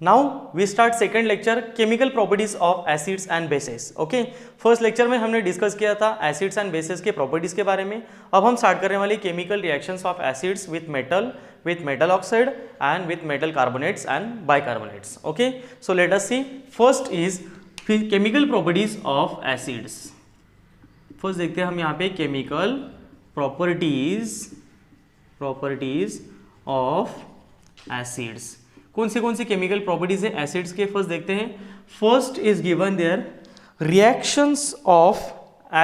Now we start second lecture, chemical properties of acids and bases. Okay, first lecture में हमने discuss किया था acids and bases के properties के बारे में। अब हम स्टार्ट करने वाले chemical reactions of acids with metal oxide and with metal carbonates and bicarbonates. Okay, so let us see, first is chemical properties of acids. First देखते हैं हम यहाँ पे केमिकल प्रॉपर्टीज ऑफ एसिड्स। कौन सी केमिकल प्रॉपर्टीज है acids के, first देखते हैं। First is given there reactions of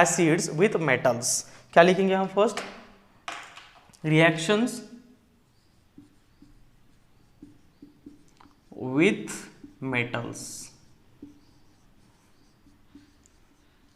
acids with metals. क्या लिखेंगे हम first? Reactions with metals,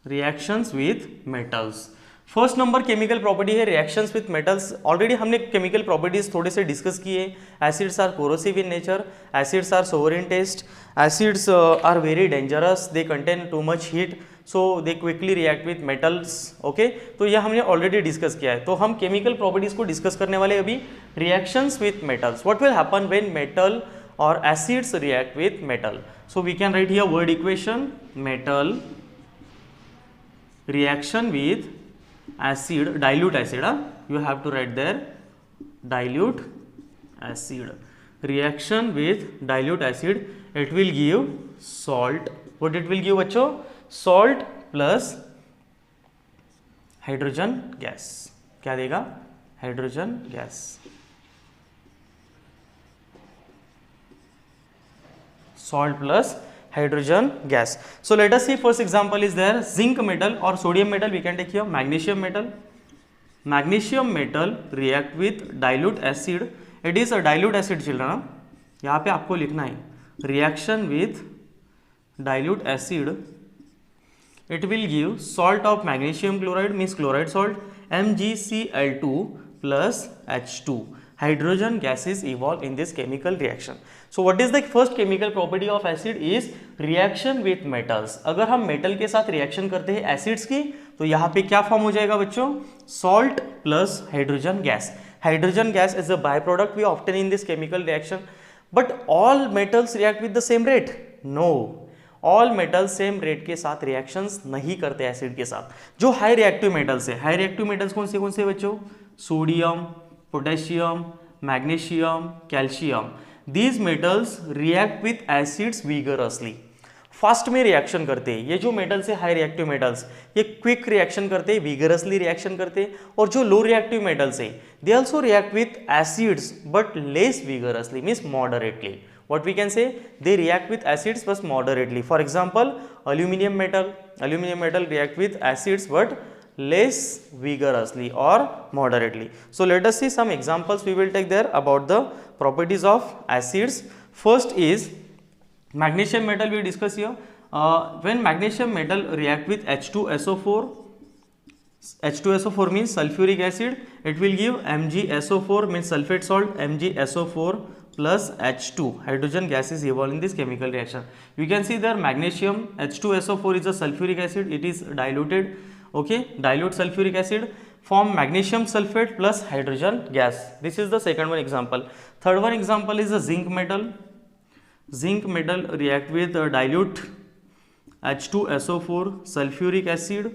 reactions with metals. First number chemical property है रिएक्शंस विथ मेटल्स। ऑलरेडी हमने केमिकल प्रॉपर्टीज थोड़े से डिस्कस किए। Acids are corrosive in nature, acids are sour in taste, acids are very dangerous, they contain too much heat, so they quickly react with metals. Okay, तो यह हमने already discuss किया है। तो हम केमिकल प्रॉपर्टीज को discuss करने वाले अभी reactions with metals. What will happen when metal और acids react with metal? So we can write here word equation, metal reaction with acid, dilute acid, you have to write there dilute acid, reaction with dilute acid, it will give salt. What it will give बच्चों? Salt plus hydrogen gas. क्या देगा? Hydrogen gas. Salt plus hydrogen gas. So let us see, first example is there zinc metal or sodium metal, we can take here magnesium metal. Magnesium metal react with dilute acid, it is a dilute acid children, यहाँ पे आपको लिखना है reaction with dilute acid, it will give salt of magnesium chloride means chloride salt, MgCl2 plus H2. Hydrogen gases evolve in this chemical reaction. So what is the first chemical property of acid is reaction with metals. अगर हम metal के साथ reaction करते हैं acids की, तो यहाँ पे क्या फॉर्म हो जाएगा बच्चों? Salt plus hydrogen gas. Hydrogen gas is a by product we obtain in this chemical reaction. But all metals react with the same rate? No, all metals same rate के साथ रिएक्शंस नहीं करते acid के साथ. जो high reactive metals है, high reactive metals कौन से बच्चों? Sodium, potassium, magnesium, calcium. These metals react with acids vigorously. Fast में रिएक्शन करते हैं. ये जो मेटल्स है हाई रिएक्टिव मेटल्स, ये क्विक रिएक्शन करते हैं, विगरसली रिएक्शन करते हैं. और जो लो रिएक्टिव मेटल्स है they also react with acids but less vigorously, means moderately. What we can say? They react with acids but moderately. For example, aluminum metal react with acids but less vigorously or moderately. So let us see some examples we will take there about the properties of acids. First is magnesium metal, we discuss here. When magnesium metal react with H2SO4, H2SO4 means sulfuric acid, it will give MgSO4 means sulfate salt, MgSO4 plus H2. Hydrogen gases evolve in this chemical reaction. You can see there magnesium H2SO4 is a sulfuric acid, it is diluted. Okay, dilute sulfuric acid, form magnesium sulfate plus hydrogen gas. This is the second one example. Third one example is a zinc metal. Zinc metal react with dilute H2SO4 sulfuric acid,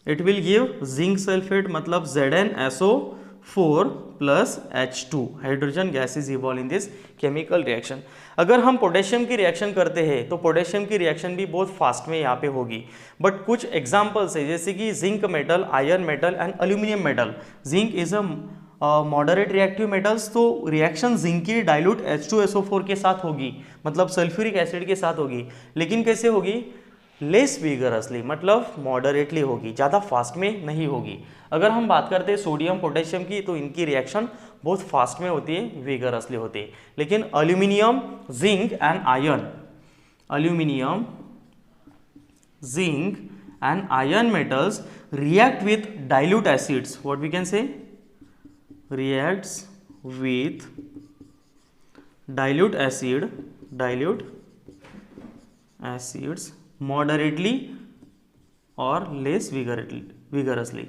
it will give zinc sulfate मतलब ZnSO4 plus H2. Hydrogen gases evolve in this chemical reaction. अगर हम potassium की reaction करते हैं तो potassium की reaction भी बहुत फास्ट में यहाँ पे होगी. बट कुछ एग्जांपल्स है जैसे कि zinc metal, iron metal and aluminium metal. Zinc is a moderate reactive metals, तो रिएक्शन जिंक की डाइल्यूट H2SO4 के साथ होगी, मतलब सल्फ्यूरिक एसिड के साथ होगी. लेकिन कैसे होगी? लेस विगरसली, मतलब मॉडरेटली होगी, ज़्यादा फास्ट में नहीं होगी. अगर हम बात करते हैं सोडियम पोटेशियम की, तो इनकी रिएक्शन बहुत फास्ट में होती है, विगरसली होती है. लेकिन aluminium, zinc and iron, aluminium, zinc and iron metals react with dilute acids. What we can say? Reacts with dilute acids moderately or less vigorously.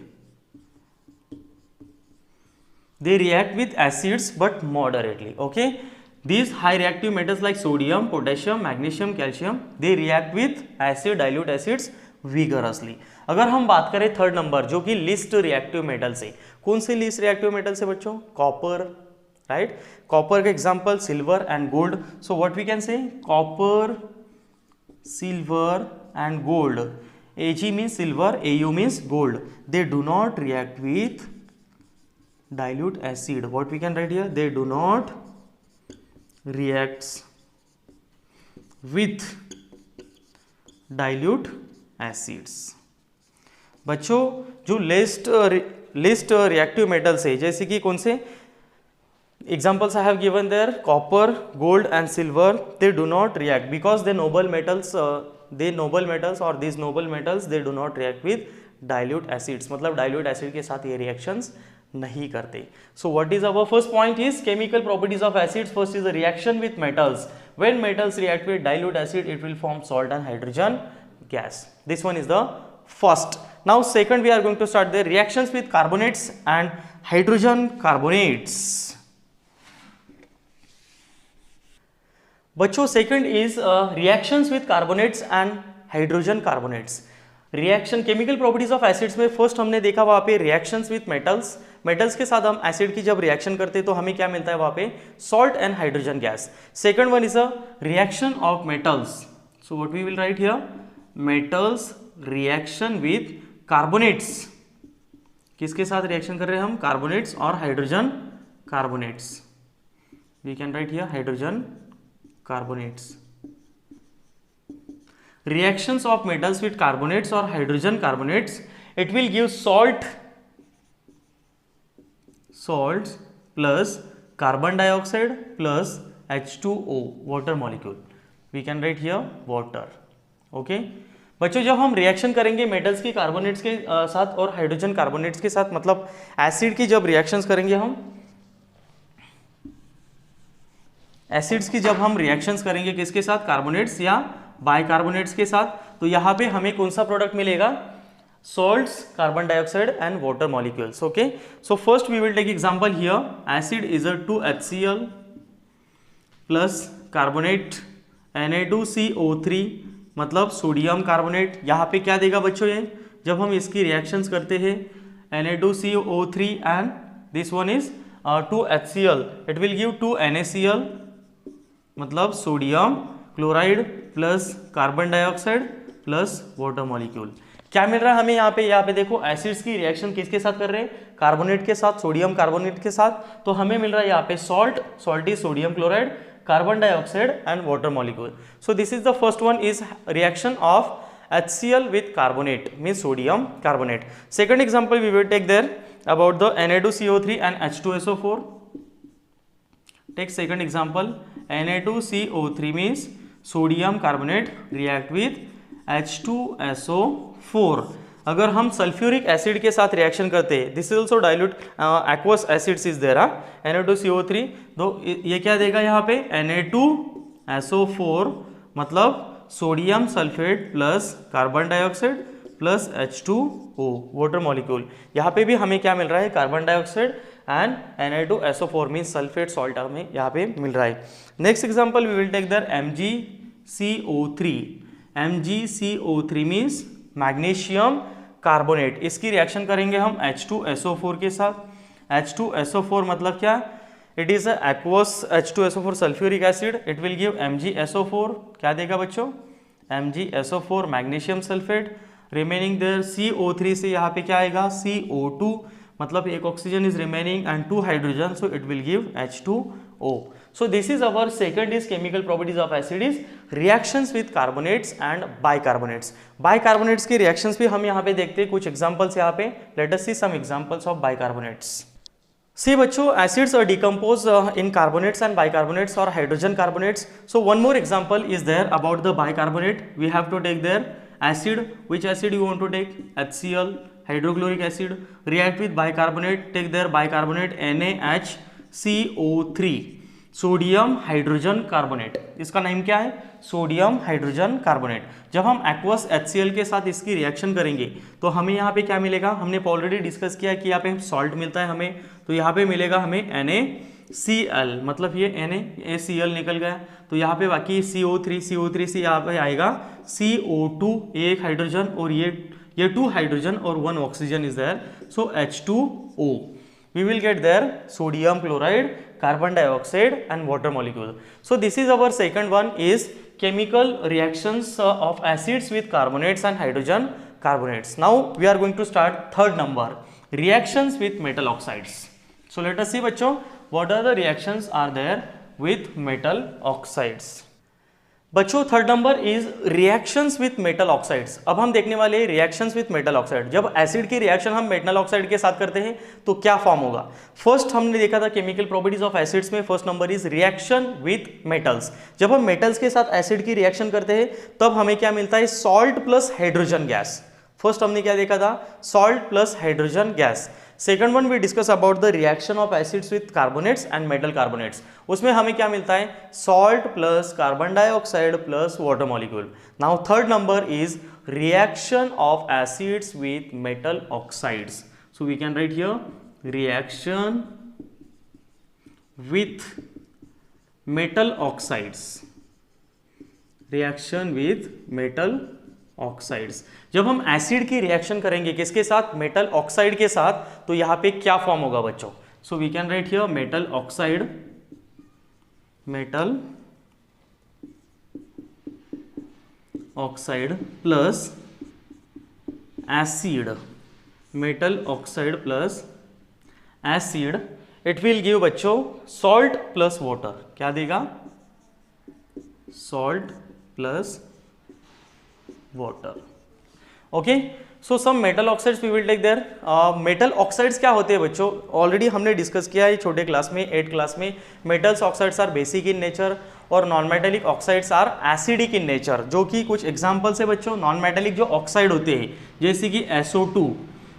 They react with acids but moderately. Okay, These high reactive metals like sodium, potassium, magnesium, calcium, they react with acid, dilute acids vigorously. अगर हम बात करें third number जो कि least reactive metal से, कौन से least reactive metal से बच्चों? Copper, right? कॉपर का example silver and gold. So what we can say? Copper, silver and gold. Ag means silver, Au means gold. They do not react with dilute acid. What we can write here? They do not reacts with dilute acids. बच्चों जो least reactive metals है, जैसे कि कौन से examples I have given there, copper, gold and silver, they do not react because they noble metals or these noble metals they do not react with dilute acids. मतलब dilute acid के साथ ये reactions नहीं करते. So what is our first point is chemical properties of acids. First is the reaction with metals. When metals react with dilute acid, it will form salt and hydrogen gas. This one is the first. Now second we are going to start the reactions with carbonates and hydrogen carbonates. बच्चों second is reactions with carbonates and hydrogen carbonates. Reaction chemical properties of acids में first हमने देखा वहाँ पे reactions with metals के साथ हम acid की जब रिएक्शन करते हैं तो हमें क्या मिलता है वहाँ पे? Salt and hydrogen gas. Second one is a reaction of metals. So what we will write here? Metals reaction with carbonates. किसके साथ रिएक्शन कर रहे हैं हम? कार्बोनेट्स और hydrogen carbonates. We can write here hydrogen carbonates. Reactions of metals with carbonates or hydrogen carbonates, it will give salts plus carbon dioxide plus H2O, water molecule. We can write here water. Okay. बच्चों जब हम reaction करेंगे metals की carbonates के साथ और hydrogen carbonates के साथ, मतलब एसिड की जब रिएक्शंस करेंगे हम, एसिड्स की जब हम रिएक्शंस करेंगे किसके साथ? कार्बोनेट्स या बाइकार्बोनेट्स के साथ, तो यहाँ पे हमें कौन सा प्रोडक्ट मिलेगा? Salts, carbon dioxide and water molecules. Okay, so first we will take example here. Acid is a 2HCl plus carbonate Na2CO3, मतलब सोडियम कार्बोनेट. यहाँ पे क्या देगा बच्चों? ये जब हम इसकी रिएक्शंस करते हैं Na2CO3 and this one is 2HCl, it will give 2NaCl, मतलब sodium chloride plus carbon dioxide plus water molecule. क्या मिल रहा है हमें यहाँ पे देखो एसिड्स की रिएक्शन किसके साथ कर रहे हैं? कार्बोनेट के साथ, सोडियम कार्बोनेट के साथ. तो हमें मिल रहा है यहाँ पे salt is sodium chloride, carbon dioxide and water molecule. So this is the first one is reaction of HCl with carbonate, means sodium carbonate. Second example we will take there about the Na2CO3 and H2SO4. Take second example. Na2CO3 means sodium carbonate react with H2SO4. अगर हम sulphuric acid के साथ reaction करते हैं, this is also dilute aqueous acids is there, Na2CO3, तो ये क्या देगा यहाँ पे? Na2SO4, मतलब sodium sulphate plus carbon dioxide plus H2O, water molecule. यहाँ पे भी हमें क्या मिल रहा है? Carbon dioxide and Na2SO4 mean sulphate salt हमें यहाँ पे मिल रहा है. Next example we will take there MgCO3. MgCO3 means magnesium carbonate. इसकी रिएक्शन करेंगे हम H2SO4 के साथ. H2SO4 मतलब क्या? It is aqueous H2SO4 sulphuric acid. It will give MgSO4. क्या देगा बच्चों? MgSO4 magnesium sulphate. Remaining there CO3 से यहाँ पे क्या आएगा? CO2, मतलब एक oxygen is remaining and 2 hydrogen, so it will give H2O. So this is our second is chemical properties of acid is reactions with carbonates and bicarbonates. Bicarbonates की reactions भी हम यहाँ पे देखते हैं. कुछ एग्जांपल्स यहाँ पे. Let us see some examples of bicarbonates. See बच्चों, acids are decomposed in carbonates and bicarbonates or hydrogen carbonates. So one more example is there about the bicarbonate. We have to take there acid. Which acid you want to take? HCl, hydrochloric acid. React with bicarbonate. Take there bicarbonate NaHCO3. Sodium hydrogen carbonate. इसका name क्या है? Sodium hydrogen carbonate. जब हम aqueous HCl के साथ इसकी reaction करेंगे तो हमें यहाँ पे क्या मिलेगा? हमने ऑलरेडी डिस्कस किया कि यहाँ पे सॉल्ट मिलता है हमें, तो यहाँ पे मिलेगा हमें Cl, मतलब ये NaCl निकल गया, तो यहाँ पे बाकी CO3 से यहाँ पे आएगा CO2, एक हाइड्रोजन और ये 2 हाइड्रोजन और 1 oxygen is there, so H2O. We will get there sodium chloride, carbon dioxide and water molecule. So this is our second one is chemical reactions of acids with carbonates and hydrogen carbonates. Now we are going to start third number, reactions with metal oxides. So let us see बच्चों what are the reactions are there with metal oxides. बच्चों third number is reactions with metal oxides. अब हम देखने वाले reactions with metal oxide. जब acid की reaction हम metal oxide के साथ करते हैं तो क्या फॉर्म होगा. फर्स्ट हमने देखा था केमिकल प्रॉपर्टीज ऑफ एसिड्स में first number is reaction with metals. जब हम मेटल्स के साथ एसिड की रिएक्शन करते हैं तब हमें क्या मिलता है, salt plus hydrogen gas. First हमने क्या देखा था, salt plus hydrogen gas. Second one we discuss about the reaction of acids with carbonates and metal carbonates. उसमें हमें क्या मिलता है, salt plus carbon dioxide plus water molecule. Now third number is reaction of acids with metal oxides. So we can write here reaction with metal oxides. Reaction with metal oxides. जब हम acid की reaction करेंगे किसके साथ, metal oxide के साथ, तो यहां पे क्या फॉर्म होगा बच्चों. So we can write here metal oxide, metal oxide plus acid, metal oxide plus acid. It will give बच्चों सॉल्ट प्लस वाटर. क्या देगा, salt plus water. Okay, so some metal oxides we will take there. Metal oxides क्या होते हैं बच्चों, already हमने discuss किया है छोटे क्लास में, 8th क्लास में. Metals oxides are basic in nature और non metallic oxides are acidic in nature. जो कि कुछ एग्जांपल्स है बच्चों, नॉन मेटेलिक जो ऑक्साइड होते हैं जैसे कि SO2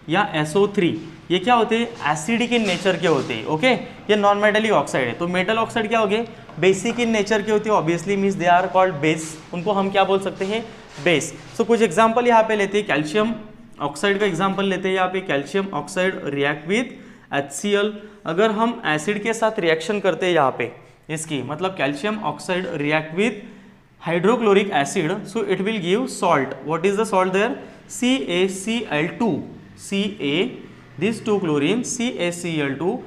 या SO3, ये क्या होते हैं, एसिडिक इन नेचर के होते हैं. ओके, ये नॉन मेटेलिक ऑक्साइड है. तो मेटल ऑक्साइड क्या हो गए, बेसिक इन नेचर के होते हैं. Obviously means they are called base. उनको हम क्या बोल सकते हैं, बेस. सो कुछ एग्जांपल यहाँ पे लेते हैं, कैल्शियम ऑक्साइड का एग्जांपल लेते हैं यहाँ पे. Calcium oxide react with HCl. अगर हम एसिड के साथ रिएक्शन करते हैं यहाँ पे इसकी, मतलब calcium oxide react with hydrochloric acid, so it will give salt. What is the salt there, CaCl2. Ca, these 2 chlorine, CaCl2,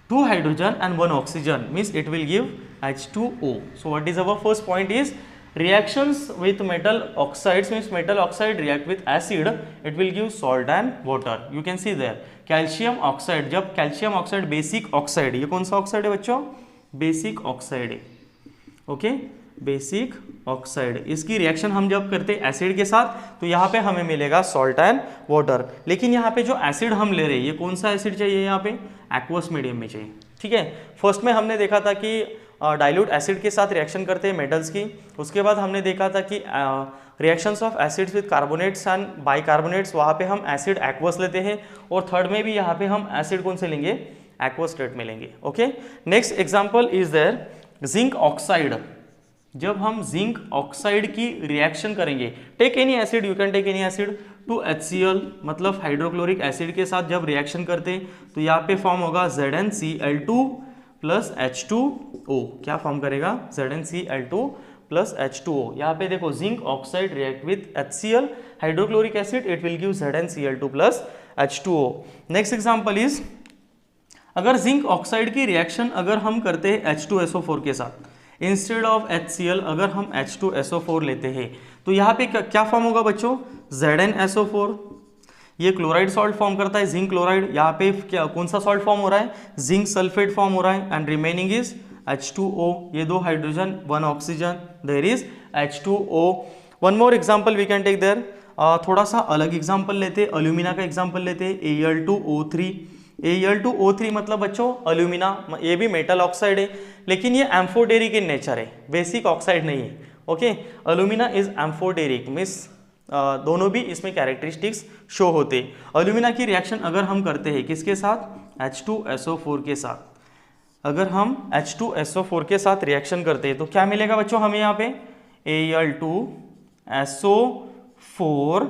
2 hydrogen and 1 oxygen, means it will give H2O. So what is our first point is reactions with metal oxides, means metal oxide react with acid, it will give salt and water. You can see there calcium oxide. जब calcium oxide basic oxide, ये कौन सा oxide है बच्चों, basic oxide है. Okay, basic oxide. इसकी reaction हम जब करते हैं एसिड के साथ तो यहाँ पे हमें मिलेगा सॉल्ट एंड वाटर. लेकिन यहाँ पे जो एसिड हम ले रहे हैं ये कौन सा एसिड चाहिए, यहाँ पे एक्वस मीडियम में चाहिए. ठीक है, फर्स्ट में हमने देखा था कि डाइल्यूट एसिड के साथ रिएक्शन करते हैं मेटल्स की. उसके बाद हमने देखा था कि reactions of acids with carbonates and bicarbonates, वहाँ पे हम एसिड एक्वस लेते हैं. और थर्ड में भी यहाँ पे हम एसिड कौन से लेंगे, एक्वस स्टेट में लेंगे. Okay, next example is there zinc oxide. जब हम जिंक ऑक्साइड की रिएक्शन करेंगे, take any acid, you can take any acid, two HCl, मतलब हाइड्रोक्लोरिक एसिड के साथ जब रिएक्शन करते हैं तो यहाँ पे फॉर्म होगा ZnCl2 प्लस H2O. क्या फॉर्म करेगा, ZnCl2 प्लस H2O. यहाँ पे देखो zinc oxide react with HCl hydrochloric acid, it will give ZnCl2 plus H2O. Next example is, अगर जिंक ऑक्साइड की रिएक्शन अगर हम करते हैं H2SO4 के साथ, इंस्टेड ऑफ HCl अगर हम H2SO4 लेते हैं तो यहाँ पे क्या फॉर्म होगा बच्चों, ZnSO4. ये क्लोराइड सॉल्ट फॉर्म करता है, जिंक क्लोराइड. यहाँ पे क्या कौन सा सॉल्ट फॉर्म हो रहा है, जिंक सल्फेट फॉर्म हो रहा है. एंड रिमेनिंग इज H2O, ये 2 hydrogen 1 oxygen, there is H2O. One more example we can take there. थोड़ा सा अलग एग्जाम्पल लेते हैं, एल्यूमिना का एग्जाम्पल लेते हैं, Al2O3. Al2O3 मतलब बच्चों एल्यूमिना, ये भी मेटल ऑक्साइड है लेकिन ये एम्फोटेरिक इन नेचर है, बेसिक ऑक्साइड नहीं है. Okay, alumina is amphoteric, means दोनों भी इसमें कैरेक्टरिस्टिक्स शो होते. एल्यूमिना की रिएक्शन अगर हम करते हैं किसके साथ, H2SO4 के साथ. अगर हम H2SO4 के साथ रिएक्शन करते हैं तो क्या मिलेगा बच्चों हमें यहाँ पे, Al2SO4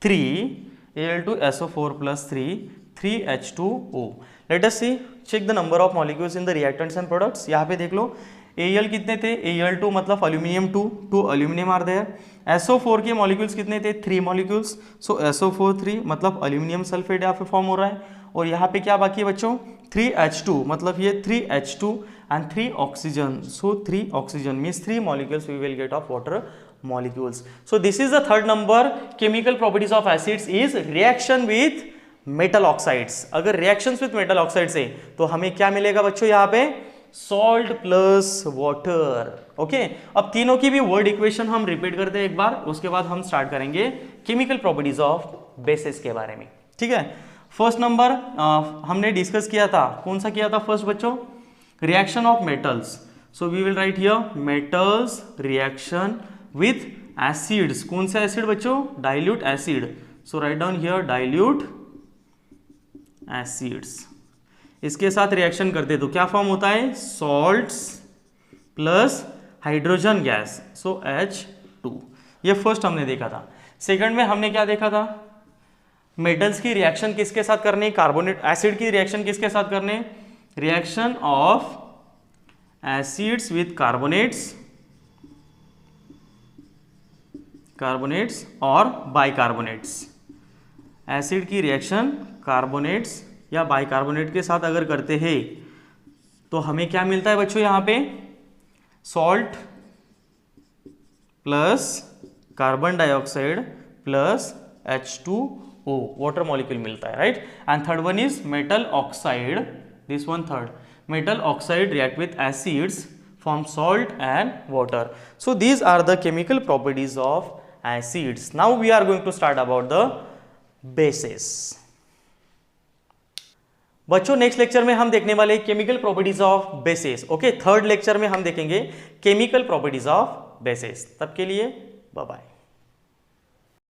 3, Al2SO4 plus 3 3H2O. Let us see check the number of molecules in the reactants and products. यहाँ पे देख लो Al कितने थे, Al2 मतलब aluminium 2 aluminium are there. SO4 के मॉलिक्यूल्स कितने थे, 3 मॉलिक्यूल्स, सो SO4 3 मतलब अल्यूमिनियम सल्फेट यहाँ पे फॉर्म हो रहा है। और यहाँ पे क्या बाकी है बच्चों, 3H2 मतलब ये 3H2 and 3 oxygen, so 3 oxygen means 3 molecules we will get of water molecules. So this is the third number, chemical properties of acids is reaction with metal oxides. अगर रिएक्शंस विथ मेटल ऑक्साइड्स है तो हमें क्या मिलेगा बच्चों, यहाँ पे salt plus water. Okay, अब तीनों की भी वर्ड इक्वेशन हम रिपीट करते हैं एक बार, उसके बाद हम स्टार्ट करेंगे केमिकल प्रॉपर्टीज ऑफ बेसिस के बारे में। ठीक है, फर्स्ट नंबर हमने डिस्कस किया था, कौन सा किया था फर्स्ट बच्चों, reaction of metals. So we will write here metals reaction with acids. कौन सा एसिड बच्चों, dilute acid. So write down here dilute acids. इसके साथ रिएक्शन करते तो क्या फॉर्म होता है, salts plus hydrogen gas, so H2। ये फर्स्ट हमने देखा था। सेकंड में हमने क्या देखा था, मेटल्स की रिएक्शन किसके साथ करनी, कार्बोनेट एसिड की रिएक्शन किसके साथ करने, reaction of acids with carbonates और बाइकार्बोनेट्स। एसिड की रिएक्शन कार्बोनेट्स या बाइकार्बोनेट के साथ अगर करते हैं तो हमें क्या मिलता है बच्चों, यहाँ पे salt plus carbon dioxide plus H2O water molecule मिलता है, right. And third one is metal oxide, this one third, metal oxide react with acids form salt and water. So these are the chemical properties of acids. Now we are going to start about the bases. बच्चों next lecture में हम देखने वाले chemical properties of bases. Okay, third lecture में हम देखेंगे chemical properties of bases. तब के लिए बाय बाय।